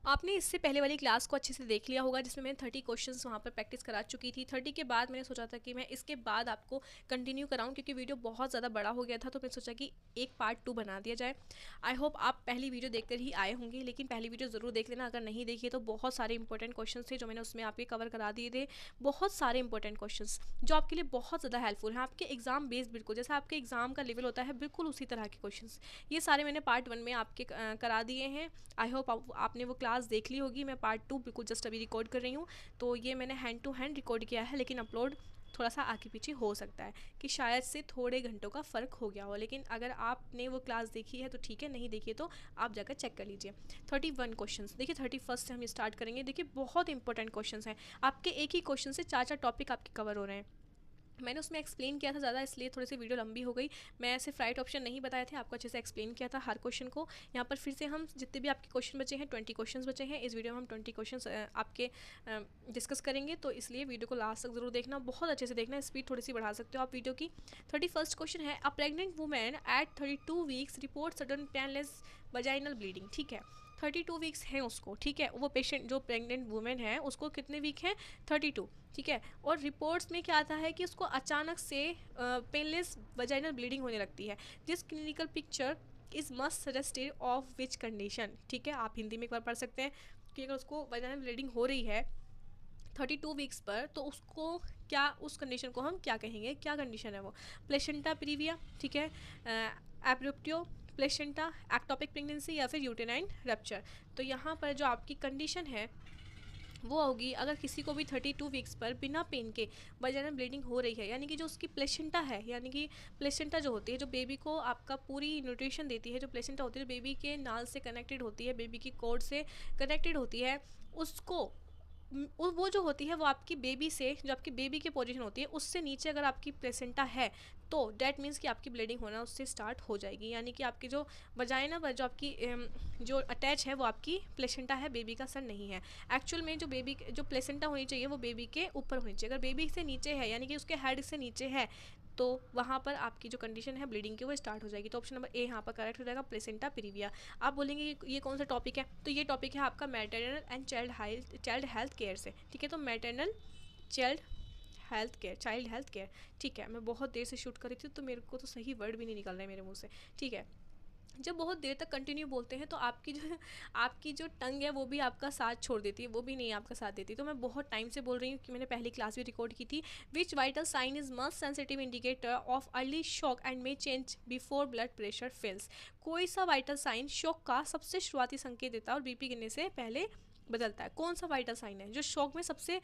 आपने इससे पहले वाली क्लास को अच्छे से देख लिया होगा जिसमें मैंने 30 क्वेश्चंस वहाँ पर प्रैक्टिस करा चुकी थी। 30 के बाद मैंने सोचा था कि मैं इसके बाद आपको कंटिन्यू कराऊँ, क्योंकि वीडियो बहुत ज़्यादा बड़ा हो गया था, तो मैंने सोचा कि एक पार्ट 2 बना दिया जाए। आई होप आप पहली वीडियो देखकर ही आए होंगे, लेकिन पहली वीडियो ज़रूर देख लेना। अगर नहीं देखिए तो बहुत सारे इंपॉर्टेंट क्वेश्चन थे जो मैंने उसमें आपके कवर करा दिए थे। बहुत सारे इंपॉर्टेंट क्वेश्चन जो आपके लिए बहुत ज़्यादा हेल्पफुल हैं, आपके एग्जाम बेस्ड, बिल्कुल जैसा आपके एग्जाम का लेवल होता है बिल्कुल उसी तरह के क्वेश्चन ये सारे मैंने पार्ट 1 में आपके करा दिए हैं। आई होप आपने वो क्लास देख ली होगी। मैं पार्ट 2 बिल्कुल जस्ट अभी रिकॉर्ड कर रही हूँ, तो ये मैंने हैंड टू हैंड रिकॉर्ड किया है, लेकिन अपलोड थोड़ा सा आगे पीछे हो सकता है कि शायद से थोड़े घंटों का फ़र्क हो गया हो। लेकिन अगर आपने वो क्लास देखी है तो ठीक है, नहीं देखी तो आप जाकर चेक कर लीजिए। 31 क्वेश्चंस, देखिए 31 से हम स्टार्ट करेंगे। देखिए बहुत इंपॉर्टेंट क्वेश्चंस हैं, आपके एक ही क्वेश्चन से 4 टॉपिक आपके कवर हो रहे हैं। मैंने उसमें एक्सप्लेन किया था ज़्यादा, इसलिए थोड़ी सी वीडियो लंबी हो गई। मैं सिर्फ राइट ऑप्शन नहीं बताए थे, आपको अच्छे से एक्सप्लेन किया था हर क्वेश्चन को। यहाँ पर फिर से हम जितने भी आपके क्वेश्चन बचे हैं, 20 क्वेश्चन बचे हैं, इस वीडियो में हम 20 क्वेश्चन आपके डिस्कस करेंगे। तो इसलिए वीडियो को लास्ट तक ज़रूर देखना, बहुत अच्छे से देखना। स्पीड थोड़ी सी बढ़ा सकते हो आप वीडियो की। 31 क्वेश्चन है, अ pregnant women at 32 weeks report sudden painless vaginal bleeding. ठीक है, 32 वीक्स हैं उसको, ठीक है, वो पेशेंट जो प्रेग्नेंट वुमेन है उसको कितने वीक हैं, 32, ठीक है। और रिपोर्ट्स में क्या आता है कि उसको अचानक से पेनलेस वजाइनल ब्लीडिंग होने लगती है। This clinical picture is must suggestive of which condition. ठीक है, आप हिंदी में एक बार पढ़ सकते हैं कि अगर उसको वजाइनल ब्लीडिंग हो रही है 32 वीक्स पर, तो उसको क्या, उस कंडीशन को हम क्या कहेंगे, क्या कंडीशन है वो। प्लेसेंटा प्रीविया, ठीक है, एब्रोप्टियो प्लेसेंटा, एक्टोपिक प्रेगनेंसी, या फिर यूटेराइन रप्चर। तो यहाँ पर जो आपकी कंडीशन है वो होगी, अगर किसी को भी 32 वीक्स पर बिना पेन के वजाइनल ब्लीडिंग हो रही है, यानी कि जो उसकी प्लेसेंटा है, यानी कि प्लेसेंटा जो होती है, जो बेबी को आपका पूरी न्यूट्रिशन देती है, जो प्लेसेंटा होती है, जो बेबी के नाल से कनेक्टेड होती है, बेबी की कोड से कनेक्टेड होती है, उसको वो जो होती है वो आपकी बेबी से, जो आपकी बेबी की पोजीशन होती है उससे नीचे अगर आपकी प्लेसेंटा है, तो डैट मीन्स कि आपकी ब्लीडिंग होना उससे स्टार्ट हो जाएगी। यानी कि आपकी जो वजाइना पर जो आपकी जो अटैच है वो आपकी प्लेसेंटा है, बेबी का सर नहीं है। एक्चुअल में जो बेबी जो प्लेसेंटा होनी चाहिए वो बेबी के ऊपर होनी चाहिए। अगर बेबी से नीचे है, यानी कि उसके हेड से नीचे है, तो वहाँ पर आपकी जो कंडीशन है ब्लीडिंग की वो स्टार्ट हो जाएगी। तो ऑप्शन नंबर ए यहाँ पर करेक्ट हो जाएगा, प्लेसेंटा प्रीविया। आप बोलेंगे ये कौन सा टॉपिक है, तो ये टॉपिक है आपका maternal and child health care से। ठीक है, तो मैटरनल चाइल्ड हेल्थ केयर। ठीक है, मैं बहुत देर से शूट कर रही थी तो मेरे को तो सही वर्ड भी नहीं निकल रहा है मेरे मुंह से। ठीक है, जब बहुत देर तक कंटिन्यू बोलते हैं तो आपकी जो टंग है वो भी आपका साथ छोड़ देती है, वो भी नहीं आपका साथ देती। तो मैं बहुत टाइम से बोल रही हूँ कि मैंने पहली क्लास भी रिकॉर्ड की थी। Which vital sign is must sensitive indicator of early shock and may change before blood pressure fails. कोई सा वाइटल साइन शॉक का सबसे शुरुआती संकेत देता है और बीपी गिरने से पहले बदलता है। कौन सा वाइटल साइन है जो शॉक में सबसे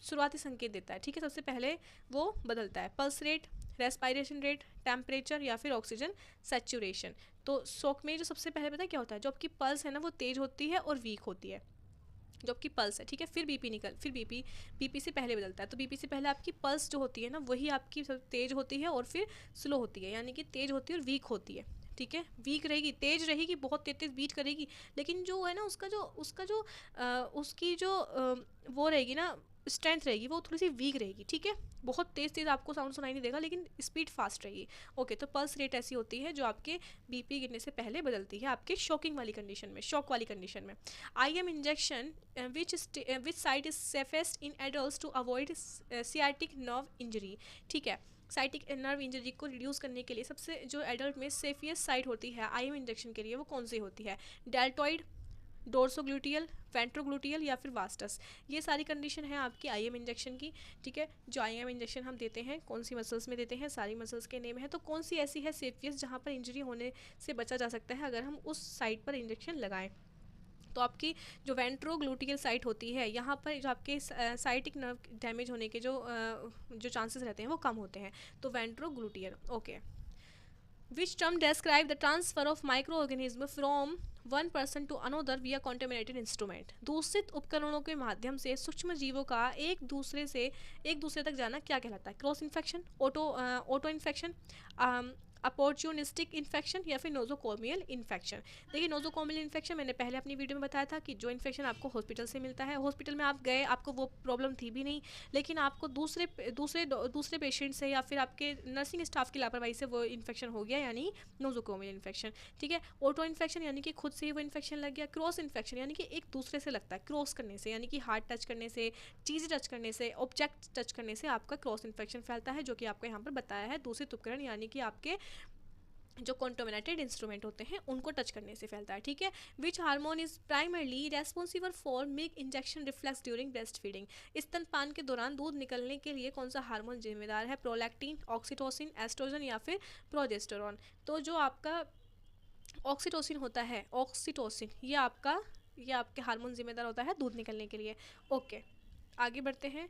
शुरुआती संकेत देता है, ठीक है, सबसे पहले वो बदलता है। Pulse rate, respiration rate, temperature, या फिर ऑक्सीजन सैचुरेशन। तो शॉक में जो सबसे पहले पता है क्या होता है, जो आपकी पल्स है ना वो तेज होती है और वीक होती है, जो आपकी पल्स है, ठीक है। फिर बीपी से पहले बदलता है। तो बीपी से पहले आपकी पल्स जो होती है ना वही आपकी तेज होती है और फिर स्लो होती है, यानी कि तेज होती है और वीक होती है। ठीक है, वीक रहेगी, तेज रहेगी, बहुत तेज बीट करेगी, लेकिन जो है ना उसकी जो वो रहेगी ना, स्ट्रेंथ रहेगी, वो थोड़ी सी वीक रहेगी। ठीक है, बहुत तेज़ आपको साउंड सुनाई नहीं देगा, लेकिन स्पीड फास्ट रहेगी। ओके, तो पल्स रेट ऐसी होती है जो आपके बीपी गिरने से पहले बदलती है आपके शॉकिंग वाली कंडीशन में, शॉक वाली कंडीशन में। IM injection which site is safest in adults to avoid sciatic nerve injury. ठीक है, साइटिक नर्व इंजरी को रिड्यूस करने के लिए सबसे जो एडल्ट में सेफियस्ट साइट होती है IM इंजेक्शन के लिए, वो कौन सी होती है। डेल्टॉइड, डोर्सोग्लूटियल, वेंट्रोग्लूटियल, या फिर वास्टस। ये सारी कंडीशन है आपकी IM इंजेक्शन की। ठीक है, जो IM इंजेक्शन हम देते हैं कौन सी मसल्स में देते हैं, सारी मसल्स के नेम है। तो कौन सी ऐसी है सेफियस्ट जहाँ पर इंजरी होने से बचा जा सकता है अगर हम उस साइट पर इंजेक्शन लगाएं। तो आपकी जो वेंट्रोग्लूटियल साइट होती है, यहाँ पर जो आपके साइटिक नर्व डैमेज होने के जो चांसेस रहते हैं वो कम होते हैं। तो ventrogluteal. Okay, which term describe the transfer of micro organism from one person to another via contaminated instrument. दूषित उपकरणों के माध्यम से सूक्ष्म जीवों का एक दूसरे तक जाना क्या कहलाता है। Cross infection, auto infection, opportunistic infection या फिर नोजोकोमियल इन्फेक्शन। देखिए नोजोकोमियल इन्फेक्शन मैंने पहले अपनी वीडियो में बताया था कि जो इन्फेक्शन आपको हॉस्पिटल से मिलता है, हॉस्पिटल में आप गए, आपको वो प्रॉब्लम थी भी नहीं, लेकिन आपको दूसरे पेशेंट से या फिर आपके नर्सिंग स्टाफ की लापरवाही से वो इन्फेक्शन हो गया, यानी नोजोकोमियल इन्फेक्शन। ठीक है, ऑटो इन्फेक्शन यानी कि खुद से ही वो इन्फेक्शन लग गया। क्रॉस इन्फेक्शन यानी कि एक दूसरे से लगता है, क्रॉस करने से, यानी कि हाथ टच करने से, चीज़ टच करने से, ऑब्जेक्ट टच करने से आपका क्रॉस इन्फेक्शन फैलता है, जो कि आपको यहाँ पर बताया है दूषित उपकरण यानी कि आपके जो कॉन्टोमिनेटेड इंस्ट्रूमेंट होते हैं उनको टच करने से फैलता है। ठीक है, which hormone is primarily responsible for milk injection reflex during breast feeding. स्तनपान के दौरान दूध निकलने के लिए कौन सा हार्मोन जिम्मेदार है? प्रोलैक्टिन, ऑक्सीटोसिन, एस्ट्रोजन या फिर प्रोजेस्टेरोन। तो जो आपका ऑक्सीटोसिन होता है, ऑक्सीटोसिन ये आपके हार्मोन जिम्मेदार होता है दूध निकलने के लिए। ओके, आगे बढ़ते हैं।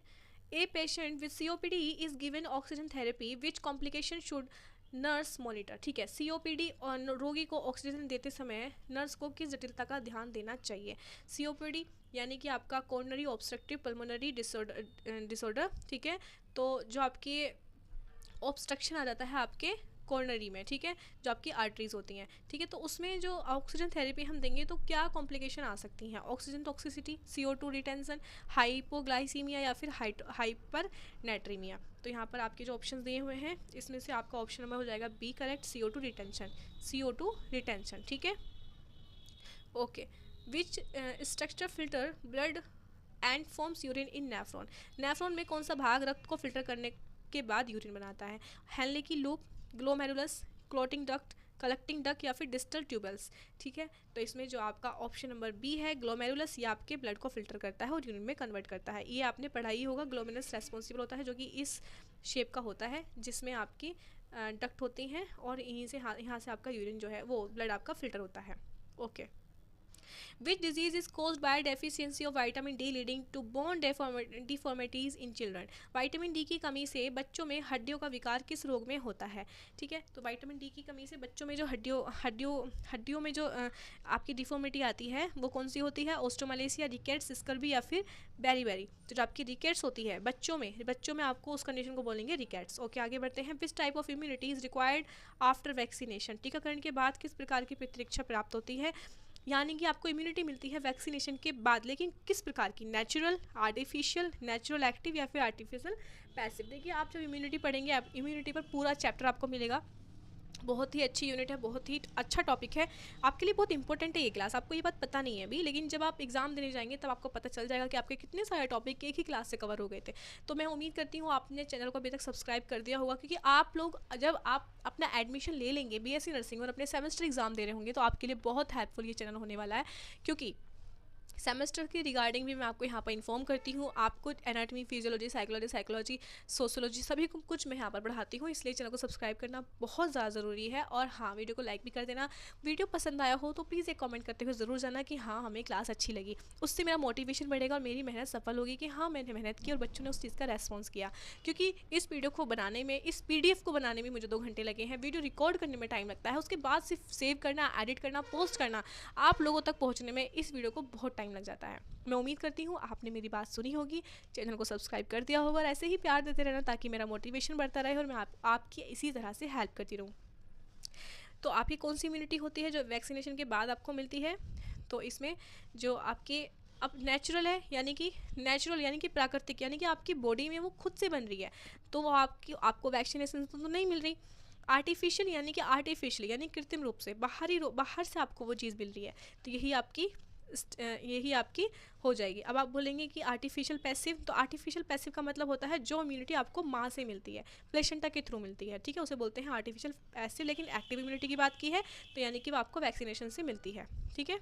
A patient with COPD is given oxygen therapy, which complication should nurse monitor. ठीक है, COPD और रोगी को ऑक्सीजन देते समय नर्स को किस जटिलता का ध्यान देना चाहिए? COPD यानी कि आपका कोरोनरी ऑब्स्ट्रक्टिव पल्मोनरी डिसऑर्डर। ठीक है, तो जो आपकी ऑब्स्ट्रक्शन आ जाता है आपके कॉर्नरी में, ठीक है, जो आपकी आर्टरीज होती हैं। ठीक है, तो उसमें जो ऑक्सीजन थेरेपी हम देंगे तो क्या कॉम्प्लिकेशन आ सकती हैं? Oxygen toxicity, CO2 retention, hypoglycaemia या फिर हाइपर नेट्रीमिया। तो यहाँ पर आपके जो ऑप्शन दिए हुए हैं इसमें से आपका ऑप्शन नंबर हो जाएगा B correct, CO2 retention, CO2 retention. ठीक है, okay. Which structure filter blood and forms urine in nephron. Nephron में कौन सा भाग रक्त को फिल्टर करने के बाद यूरिन बनाता है? हेनले की loop, glomerulus, clotting duct, collecting duct या फिर डिस्टल ट्यूबल्स। ठीक है, तो इसमें जो आपका ऑप्शन नंबर बी है ग्लोमेरुलस, ये आपके ब्लड को फिल्टर करता है और यूरिन में कन्वर्ट करता है। ये आपने पढ़ा ही होगा, ग्लोमेरुलस रेस्पॉन्सिबल होता है जो कि इस शेप का होता है जिसमें आपकी डक्ट होती हैं और यहीं से यहाँ से आपका यूरिन जो है वो ब्लड आपका फिल्टर होता है। Okay. Which disease is caused by deficiency of vitamin D leading to bone deformities in children? Vitamin D की कमी से बच्चों में हड्डियों का विकार किस रोग में होता है? ठीक है, तो विटामिन डी की कमी से बच्चों में जो हड्डियों में जो आपकी डिफॉर्मिटी आती है वो कौन सी होती है? ऑस्टोमलेसिया, रिकेट्स, स्कर्बी या फिर बेरीबेरी। तो जो आपकी रिकेट्स होती है बच्चों में आपको उस कंडीशन को बोलेंगे रिकेट्स। ओके, आगे बढ़ते हैं। Which type of immunity is required after vaccination. टीकाकरण के बाद किस प्रकार की प्रतिरक्षा प्राप्त होती है? यानी कि आपको इम्यूनिटी मिलती है वैक्सीनेशन के बाद, लेकिन किस प्रकार की? नेचुरल, आर्टिफिशियल, नेचुरल एक्टिव या फिर आर्टिफिशियल पैसिव। देखिए आप जब इम्यूनिटी पढ़ेंगे, आप इम्यूनिटी पर पूरा चैप्टर आपको मिलेगा, बहुत ही अच्छी यूनिट है, बहुत ही अच्छा टॉपिक है, आपके लिए बहुत इंपॉर्टेंट है ये क्लास। आपको ये बात पता नहीं है अभी, लेकिन जब आप एग्जाम देने जाएंगे तब आपको पता चल जाएगा कि आपके कितने सारे टॉपिक एक ही क्लास से कवर हो गए थे। तो मैं उम्मीद करती हूँ आपने चैनल को अभी तक सब्सक्राइब कर दिया होगा, क्योंकि आप लोग जब आप अपना एडमिशन ले लेंगे BSc नर्सिंग और अपने सेमेस्टर एग्जाम दे रहे होंगे तो आपके लिए बहुत हेल्पफुल ये चैनल होने वाला है, क्योंकि सेमेस्टर की रिगार्डिंग भी मैं आपको यहाँ पर इन्फॉर्म करती हूँ। आपको एनाटॉमी, फिजियोलॉजी, साइकोलॉजी, सोशियोलॉजी सभी कुछ मैं यहाँ पर पढ़ाती हूँ, इसलिए चैनल को सब्सक्राइब करना बहुत ज़्यादा ज़रूरी है। और हाँ, वीडियो को लाइक भी कर देना। वीडियो पसंद आया हो तो प्लीज़ एक कमेंट करते हुए ज़रूर जाना कि हाँ हमें क्लास अच्छी लगी। उससे मेरा मोटिवेशन बढ़ेगा और मेरी मेहनत सफल होगी कि हाँ मैंने मेहनत की और बच्चों ने उस चीज़ का रेस्पॉन्स किया। क्योंकि इस वीडियो को बनाने में, इस PDF को बनाने में मुझे 2 घंटे लगे हैं, वीडियो रिकॉर्ड करने में टाइम लगता है, उसके बाद सिर्फ सेव करना, एडिट करना, पोस्ट करना, आप लोगों तक पहुँचने में इस वीडियो को बहुत टाइम लग जाता है। मैं उम्मीद करती हूँ आपने मेरी बात सुनी होगी, चैनल को सब्सक्राइब कर दिया होगा और ऐसे ही प्यार देते रहना ताकि मेरा मोटिवेशन बढ़ता रहे और मैं आपकी इसी तरह से हेल्प करती रहूँ। तो आपकी कौन सी इम्यूनिटी होती है जो वैक्सीनेशन के बाद आपको मिलती है? तो इसमें जो आपके अब नेचुरल है, यानी कि प्राकृतिक, यानी कि आपकी बॉडी में वो खुद से बन रही है, तो वो आपको वैक्सीनेशन तो नहीं मिल रही। आर्टिफिशियल यानी कृत्रिम रूप से, बाहर से आपको वो चीज़ मिल रही है, तो यही आपकी हो जाएगी। अब आप बोलेंगे कि आर्टिफिशियल पैसिव, तो आर्टिफिशियल पैसिव का मतलब होता है जो इम्यूनिटी आपको माँ से मिलती है, प्लेसेंटा के थ्रू मिलती है, ठीक है, उसे बोलते हैं आर्टिफिशियल पैसिव। लेकिन एक्टिव इम्यूनिटी की बात की है तो यानी कि वो आपको वैक्सीनेशन से मिलती है, ठीक है।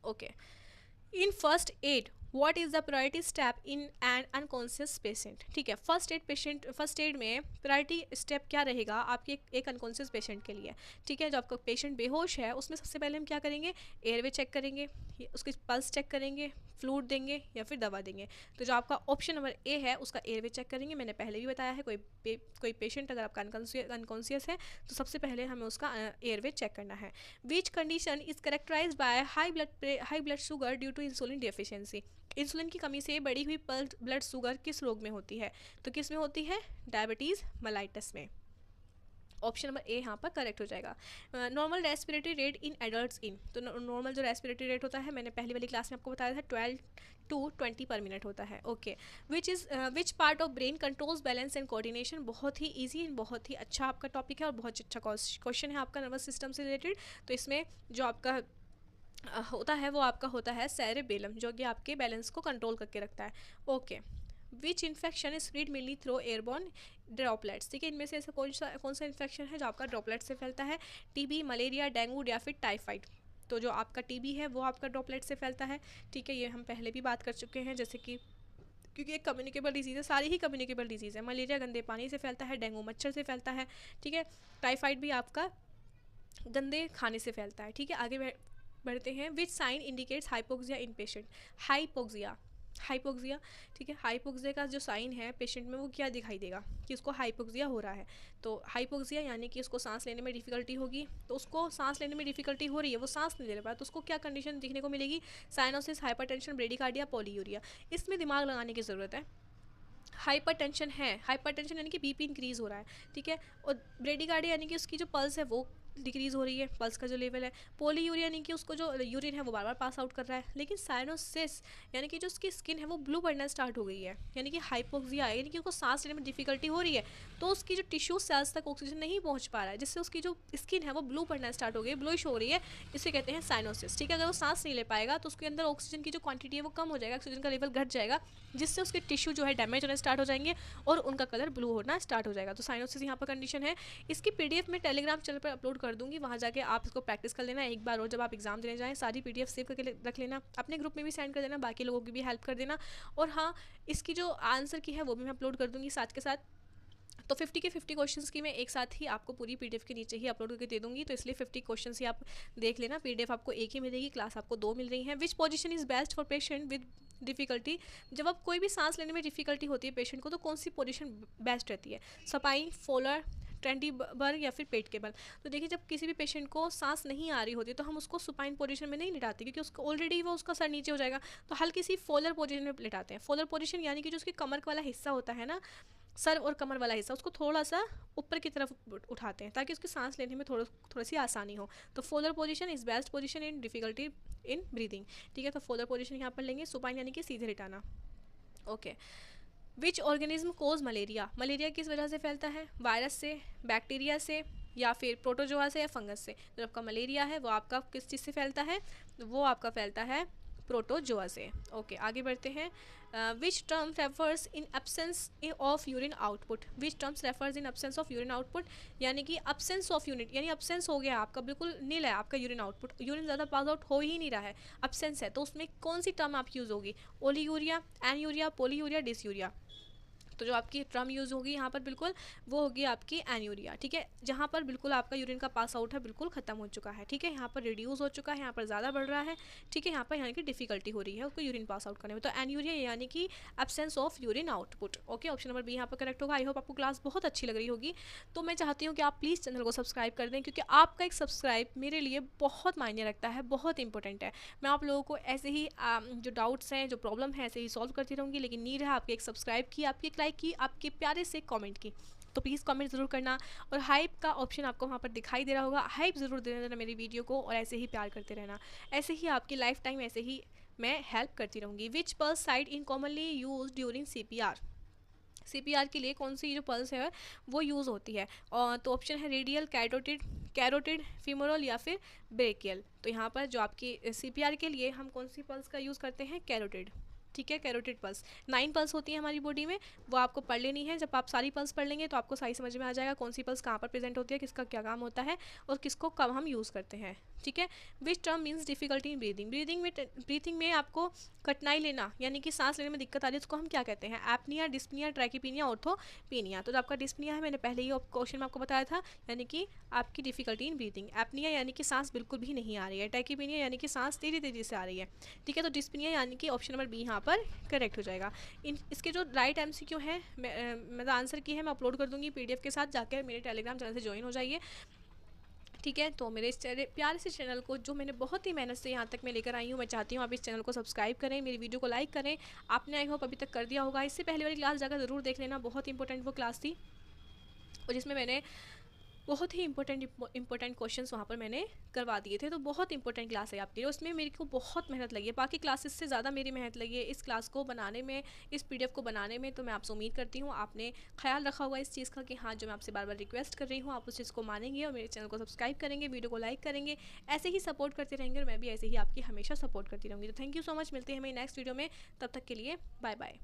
Okay, in first aid what is the priority step in an unconscious patient. ठीक है, फर्स्ट एड में प्रायोरिटी स्टेप क्या रहेगा आपके एक अनकॉन्शियस पेशेंट के लिए? ठीक है, जो आपका पेशेंट बेहोश है उसमें सबसे पहले हम क्या करेंगे? एयरवे चेक करेंगे, उसकी पल्स चेक करेंगे, फ्लूइड देंगे या फिर दवा देंगे। तो जो आपका ऑप्शन नंबर ए है उसका एयरवे चेक करेंगे। मैंने पहले भी बताया है, कोई पेशेंट अगर आपका अनकॉन्शियस है तो सबसे पहले हमें उसका एयरवे चेक करना है। Which condition is characterise by high blood sugar due to insulin deficiency. Insulin की कमी से बढ़ी हुई ब्लड शुगर किस रोग में होती है? तो किस में होती है? डायबिटीज़ मेलाइटस में। ऑप्शन नंबर ए यहाँ पर करेक्ट हो जाएगा। Normal respiratory rate in adults in, तो नॉर्मल जो रेस्पिरेटरी रेट होता है मैंने पहली वाली क्लास में आपको बताया था 12 to 20 पर मिनट होता है। Okay, which part of brain controls balance and coordination, बहुत ही ईजी एंड बहुत ही अच्छा आपका टॉपिक है और बहुत अच्छा क्वेश्चन है आपका नर्वस सिस्टम से रिलेटेड। तो इसमें जो आपका होता है वो आपका होता है सेरेबेलम, जो कि आपके बैलेंस को कंट्रोल करके रखता है। Okay, which infection is spread mainly through airborne droplets, ठीक है, इनमें से ऐसा कौन सा इन्फेक्शन है जो आपका ड्रॉपलेट से फैलता है? टीबी, मलेरिया, डेंगू या फिर टाइफाइड। तो जो आपका टीबी है वो आपका ड्रॉपलेट से फैलता है, ठीक है, ये हम पहले भी बात कर चुके हैं, जैसे कि क्योंकि एक कम्युनिकेबल डिजीज़ है, सारी ही कम्युनिकेबल डिजीज़ है। मलेरिया गंदे पानी से फैलता है, डेंगू मच्छर से फैलता है, ठीक है, टाइफाइड भी आपका गंदे खाने से फैलता है, ठीक है। आगे बढ़ते हैं। Which sign indicates hypoxia in patient? Hypoxia, ठीक है, हाइपोक्सिया का जो साइन है पेशेंट में वो क्या दिखाई देगा कि उसको हाइपोक्सिया हो रहा है? तो हाइपोक्सिया यानी कि उसको सांस लेने में डिफ़िकल्टी होगी, तो उसको सांस लेने में डिफ़िकल्टी हो रही है, वो सांस नहीं ले पा रहा, तो उसको क्या कंडीशन देखने को मिलेगी? Cyanosis, hypertension, bradycardia, polyuria. इसमें दिमाग लगाने की ज़रूरत है। हाइपरटेंशन है, हाइपरटेंशन यानी कि बीपी इंक्रीज़ हो रहा है, ठीक है, और ब्रेडिकार्डिया यानी कि उसकी जो पल्स है वो डिक्रीज़ हो रही है, पल्स का जो लेवल है। पॉलीयूरिया यानी कि उसको जो यूरिन है वो बार बार पास आउट कर रहा है। लेकिन साइनोसिस यानी कि जो उसकी स्किन है वो ब्लू पड़ना स्टार्ट हो गई है, यानी कि हाइपोक्सिया है, यानी कि उसको सांस लेने में डिफिकल्टी हो रही है, तो उसकी जो टिश्यू सेल्स तक ऑक्सीजन नहीं पहुंच पा रहा है, जिससे उसकी जो स्किन है वो ब्लू पड़ना स्टार्ट हो गई है, ब्लूइश हो रही है, इसे कहते हैं साइनोसिस, ठीक है। अगर वो सांस नहीं ले पाएगा तो उसके अंदर ऑक्सीजन की जो क्वांटिटी है वो कम हो जाएगा, ऑक्सीजन का लेवल घट जाएगा, जिससे उसके टिश्यू जो है डैमेज होना स्टार्ट हो जाएंगे और उनका कलर ब्लू होना स्टार्ट हो जाएगा। तो साइनोसिस यहाँ पर कंडीशन है। इसकी पीडीएफ में टेलीग्राम चैनल पर अपलोड कर दूंगी, वहाँ जाके आप इसको प्रैक्टिस कर लेना एक बार, और जब आप एग्जाम देने जाएं सारी पीडीएफ सेव करके रख लेना, अपने ग्रुप में भी सेंड कर देना, बाकी लोगों की भी हेल्प कर देना। और हाँ, इसकी जो आंसर की है वो भी मैं अपलोड कर दूंगी साथ के साथ। तो 50 के 50 क्वेश्चंस की मैं एक साथ ही आपको पूरी पीडीएफ के नीचे ही अपलोड करके दे दूंगी, तो इसलिए 50 क्वेश्चंस ही आप देख लेना। पीडीएफ आपको एक ही मिलेगी, क्लास आपको 2 मिल रही हैं। Which position is best for patient with difficulty? जब आप कोई भी सांस लेने में डिफ़िकल्टी होती है पेशेंट को, तो कौन सी पोजीशन बेस्ट रहती है? सपाइन, फोलर, ट्रेंटीबर या फिर पेट के बल? तो देखिए, जब किसी भी पेशेंट को सांस नहीं आ रही होती तो हम उसको सुपाइन पोजीशन में नहीं लिटाते, क्योंकि उसको ऑलरेडी वो उसका सर नीचे हो जाएगा, तो हल्की सी फोलर पोजीशन में लिटाते हैं। फोलर पोजीशन यानी कि जो उसकी कमर वाला हिस्सा होता है ना, सर और कमर वाला हिस्सा, उसको थोड़ा सा ऊपर की तरफ उठाते हैं ताकि उसकी सांस लेने में थोड़ी सी आसानी हो। तो Fowler position is best position in difficulty in breathing, ठीक है। तो फोलर पोजीशन यहाँ पर लेंगे। सुपाइन यानी कि सीधे लिटाना। Okay, which organism cause malaria? Malaria किस वजह से फैलता है? वायरस से, बैक्टीरिया से, या फिर प्रोटोजोआ से, या फंगस से? जो आपका मलेरिया है वो आपका किस चीज़ से फैलता है? वो आपका फैलता है प्रोटोजोआ से। ओके, आगे बढ़ते हैं। Which term refers in absence of urine output? Which terms refers in absence of urine output? यानी कि एब्सेंस ऑफ यूनिट, यानी एब्सेंस हो गया आपका, बिल्कुल नील है आपका यूरिन आउटपुट, यूरिन ज़्यादा पास आउट हो ही नहीं रहा है, एब्सेंस है, तो उसमें कौन सी टर्म आप यूज़ होगी? ओलीयूरिया, एनयूरिया, पोलीयूरिया, डिसयूरिया? तो जो आपकी टर्म यूज़ होगी यहाँ पर बिल्कुल वो होगी आपकी एन्यूरिया, ठीक है, जहाँ पर बिल्कुल आपका यूरिन का पास आउट है बिल्कुल ख़त्म हो चुका है, ठीक है, यहाँ पर रिड्यूस हो चुका है, यहाँ पर ज़्यादा बढ़ रहा है, ठीक है, यहाँ पर यानी कि डिफिकल्टी हो रही है उसको यूरिन पास आउट करने में। तो एन्यूरिया यानी कि absence of urine output. Okay, option number B यहाँ पर करेक्ट होगा। आई होप आपको क्लास बहुत अच्छी लग रही होगी। तो मैं चाहती हूँ कि आप प्लीज़ चैनल को सब्सक्राइब कर दें, क्योंकि आपका एक सब्सक्राइब मेरे लिए बहुत मायने रखता है, बहुत इंपॉर्टेंट है। मैं आप लोगों को ऐसे ही जो डाउट्स हैं, जो प्रॉब्लम है, ऐसे ही सॉल्व करती रहूँगी, लेकिन नीड है आपके एक सब्सक्राइब की, आपकी एक लाइक की, आपके प्यारे से कमेंट की। तो प्लीज़ कमेंट ज़रूर करना, और हाइप का ऑप्शन आपको वहाँ पर दिखाई दे रहा होगा, हाइप ज़रूर दे देना मेरी वीडियो को, और ऐसे ही प्यार करते रहना, ऐसे ही आपकी लाइफ टाइम ऐसे ही मैं हेल्प करती रहूँगी। Which pulse site in commonly use during CPR? CPR के लिए कौन सी जो पल्स है वो यूज़ होती है? और तो ऑप्शन है रेडियल, कैरोटिड, फीमोरल या फिर ब्रेकियल। तो यहाँ पर जो आपकी CPR के लिए हम कौन सी पल्स का यूज़ करते हैं? कैरोटिड, ठीक है, कैरोटिड पल्स। 9 पल्स होती है हमारी बॉडी में, वो आपको पढ़ लेनी है। जब आप सारी पल्स पढ़ लेंगे तो आपको सही समझ में आ जाएगा कौन सी पल्स कहाँ पर प्रेजेंट होती है, किसका क्या काम होता है और किसको कब हम यूज़ करते हैं, ठीक है। Which term means difficulty in breathing? Breathing में आपको कठिनाई लेना, यानी कि सांस लेने में दिक्कत आ रही है, उसको हम क्या कहते हैं? Apnoea, dyspnoea, tachypnoea, orthopnoea. तो आपका डिस्पनिया है, मैंने पहले ही क्वेश्चन में आपको बताया था, यानी कि आपकी डिफिकल्टी इन ब्रीथिंग। एपनिया यानी कि सांस बिल्कुल भी नहीं आ रही है। ट्रैकीपीनिया यानी कि सांस तेज़ी तेज़ी से आ रही है, ठीक है। तो डिस्पनिया यानी कि ऑप्शन नंबर बी यहाँ पर करेक्ट हो जाएगा। इसके जो राइट MCQ है मैं आंसर की है मैं अपलोड कर दूंगी PDF के साथ, जाकर मेरे टेलीग्राम चैनल से ज्वाइन हो जाइए, ठीक है। तो मेरे इस प्यारे से चैनल को जो मैंने बहुत ही मेहनत से यहाँ तक मैं लेकर आई हूँ, मैं चाहती हूँ आप इस चैनल को सब्सक्राइब करें, मेरी वीडियो को लाइक करें। आपने आई होप अभी तक कर दिया होगा। इससे पहले वाली क्लास जाकर ज़रूर देख लेना, बहुत इंपॉर्टेंट वो क्लास थी, और जिसमें मैंने बहुत ही इंपॉर्टेंट क्वेश्चंस वहाँ पर मैंने करवा दिए थे। तो बहुत इंपॉर्टेंट क्लास है आपके लिए, उसमें मेरे को बहुत मेहनत लगी है, बाकी क्लासेस से ज़्यादा मेरी मेहनत लगी है इस क्लास को बनाने में, इस PDF को बनाने में। तो मैं आपसे उम्मीद करती हूँ आपने ख्याल रखा होगा इस चीज़ का कि हाँ, जो मैं आपसे बार बार रिक्वेस्ट कर रही हूँ आप उस चीज़ को मानेंगे और मेरे चैनल को सब्सक्राइब करेंगे, वीडियो को लाइक करेंगे, ऐसे ही सपोर्ट करते रहेंगे और मैं भी ऐसे ही आपकी हमेशा सपोर्ट करती रहूँगी। तो थैंक यू सो मच, मिलते हैं हमें नेक्स्ट वीडियो में, तब तक के लिए बाय बाय।